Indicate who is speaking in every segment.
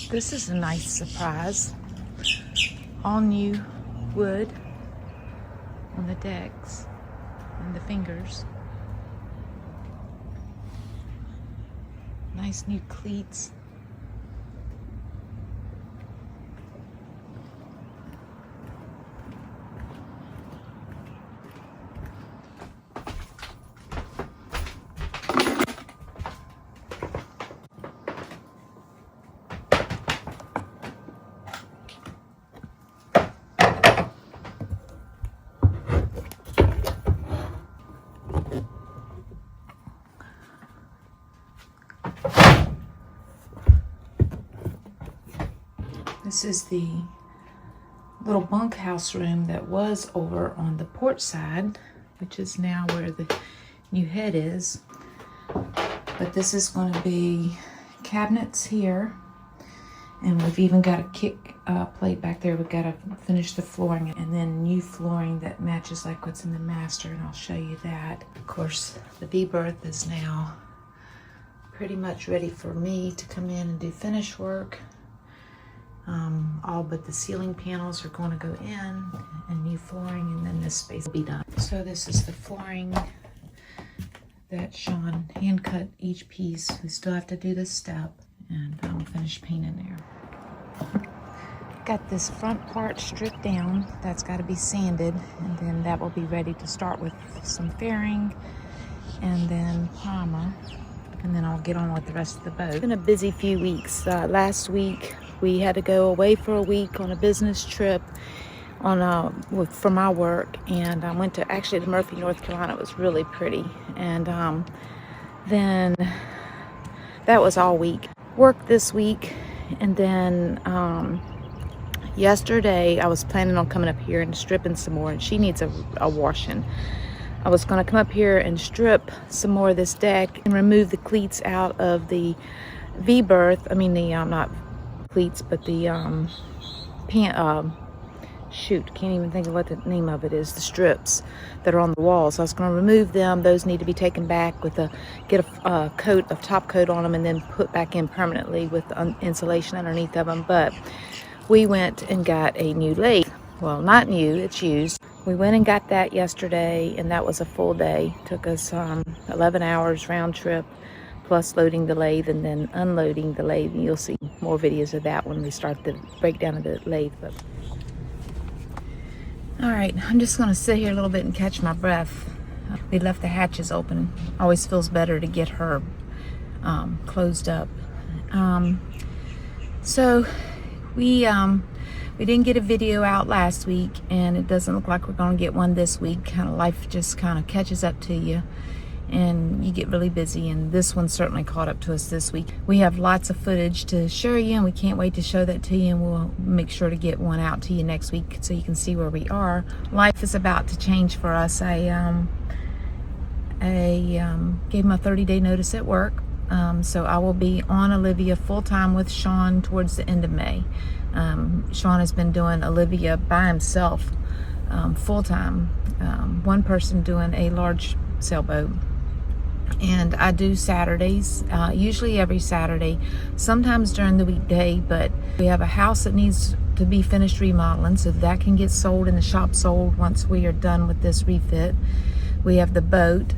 Speaker 1: This is a nice surprise. All new wood on the decks and the fingers. Nice new cleats. This is the little bunkhouse room that was over on the porch side, which is now where the new head is. But this is going to be cabinets here, and we've even got a kick plate back there. We've got to finish the flooring, and then new flooring that matches like what's in the master, and I'll show you that. Of course, the V-berth is now pretty much ready for me to come in and do finish work. All but the ceiling panels are going to go in, and new flooring, and then this space will be done. So this is the flooring that Shawn hand cut each piece. We still have to do this step, and I'll finish painting there. Got this front part stripped down. That's got to be sanded, and then that will be ready to start with some fairing and then primer, and then I'll get on with the rest of the boat. It's been a busy few weeks. Last week we had to go away for a week on a business trip for my work, and I went to actually to Murphy, North Carolina. It was really pretty, and then that was all week. Worked this week, and then yesterday I was planning on coming up here and stripping some more, and she needs a washing. I was going to come up here and strip some more of this deck and remove the cleats out of the V-berth. I mean the not cleats, but the shoot, can't even think of what the name of it is, the strips that are on the walls. So I was going to remove them. Those need to be taken back with get a top coat on them, and then put back in permanently with insulation underneath of them. But we went and got a new lathe. Well, not new, it's used. We went and got that yesterday, and that was a full day. Took us 11 hours round trip, plus loading the lathe and then unloading the lathe. And you'll see more videos of that when we start the breakdown of the lathe. But all right, I'm just going to sit here a little bit and catch my breath. We left the hatches open. Always feels better to get her closed up. So we didn't get a video out last week, and it doesn't look like we're going to get one this week. Kind of life just kind of catches up to you, and you get really busy, and this one certainly caught up to us this week. We have lots of footage to show you, and we can't wait to show that to you, and we'll make sure to get one out to you next week so you can see where we are. Life is about to change for us. I gave him a 30-day notice at work, so I will be on Olivia full-time with Shawn towards the end of May. Shawn has been doing Olivia by himself full-time, one person doing a large sailboat. And I do Saturdays, usually every Saturday, sometimes during the weekday, but we have a house that needs to be finished remodeling, so that can get sold in the shop sold once we are done with this refit. We have the boat,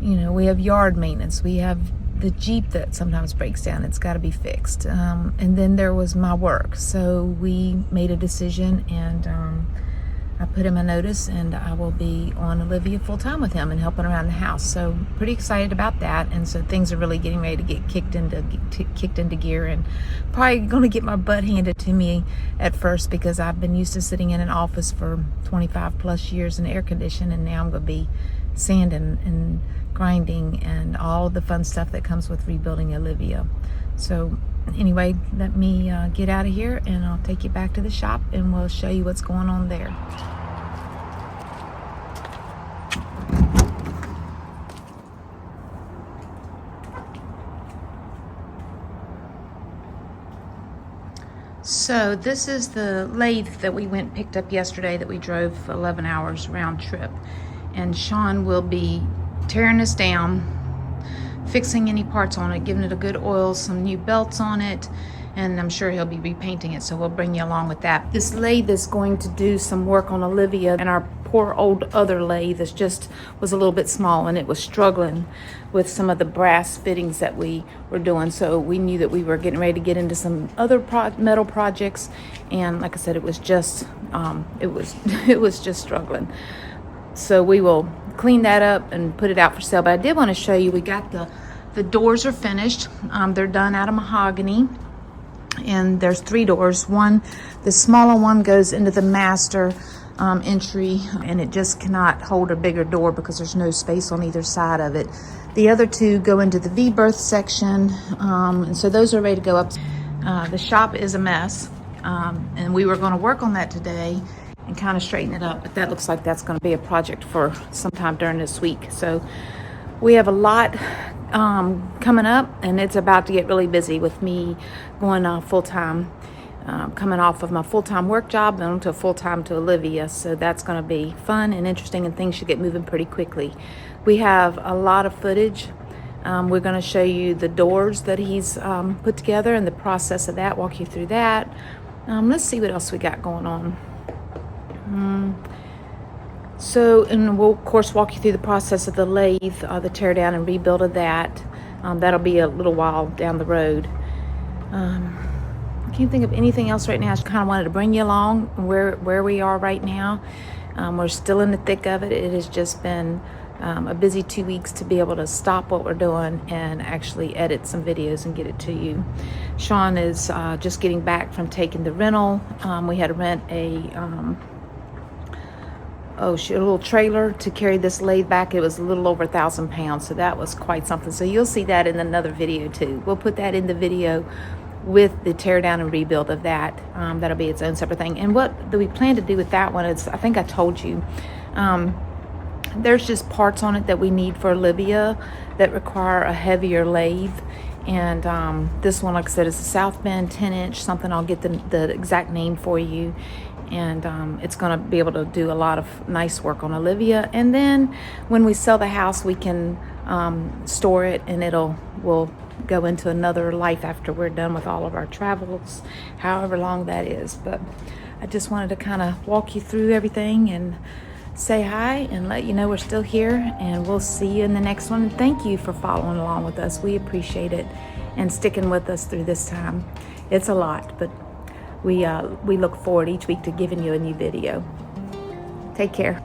Speaker 1: we have yard maintenance, we have the Jeep that sometimes breaks down. It's got to be fixed. And then there was my work. So we made a decision, and I put him a notice, and I will be on Olivia full time with him and helping around the house. So pretty excited about that. And so things are really getting ready to get kicked into gear, and probably going to get my butt handed to me at first, because I've been used to sitting in an office for 25 plus years in air conditioning, and now I'm going to be sanding and grinding and all the fun stuff that comes with rebuilding Olivia. So anyway, let me get out of here, and I'll take you back to the shop, and we'll show you what's going on there. So this is the lathe that we went and picked up yesterday, that we drove 11 hours round trip, and Shawn will be tearing this down, fixing any parts on it, giving it a good oil, some new belts on it, and I'm sure he'll be repainting it, so we'll bring you along with that. This lathe is going to do some work on Olivia, and our poor old other lathe is just was a little bit small, and it was struggling with some of the brass fittings that we were doing. So we knew that we were getting ready to get into some other metal projects, and like I said, it was just it was just struggling. So we will clean that up and put it out for sale. But I did want to show you, we got the doors are finished. They're done out of mahogany, and there's 3 doors. One, the smaller one goes into the master entry, and it just cannot hold a bigger door because there's no space on either side of it. The other 2 go into the V-berth section, and so those are ready to go up. The shop is a mess, and we were going to work on that today and kind of straighten it up, but that looks like that's going to be a project for sometime during this week. So we have a lot coming up, and it's about to get really busy with me going full-time, coming off of my full-time work job and onto full-time to Olivia. So that's going to be fun and interesting, and things should get moving pretty quickly. We have a lot of footage. We're going to show you the doors that he's put together and the process of that, walk you through that. Let's see what else we got going on. So, and we'll of course walk you through the process of the lathe, the tear down and rebuild of that. That'll be a little while down the road. I can't think of anything else right now. I just kind of wanted to bring you along where we are right now. We're still in the thick of it. It has just been a busy 2 weeks to be able to stop what we're doing and actually edit some videos and get it to you. Shawn is just getting back from taking the rental. We had to rent a little trailer to carry this lathe back. It was a little over 1,000 pounds, so that was quite something. So you'll see that in another video too. We'll put that in the video with the tear down and rebuild of that. That'll be its own separate thing. And what we plan to do with that one is, I think I told you, there's just parts on it that we need for Olivia that require a heavier lathe. And this one, like I said, is a South Bend 10-inch something. I'll get the exact name for you. And it's going to be able to do a lot of nice work on Olivia. And then when we sell the house, we can store it, and we'll go into another life after we're done with all of our travels, however long that is. But I just wanted to kind of walk you through everything and say hi and let you know we're still here, and we'll see you in the next one. And thank you for following along with us. We appreciate it, and sticking with us through this time. It's a lot, but we look forward each week to giving you a new video. Take care.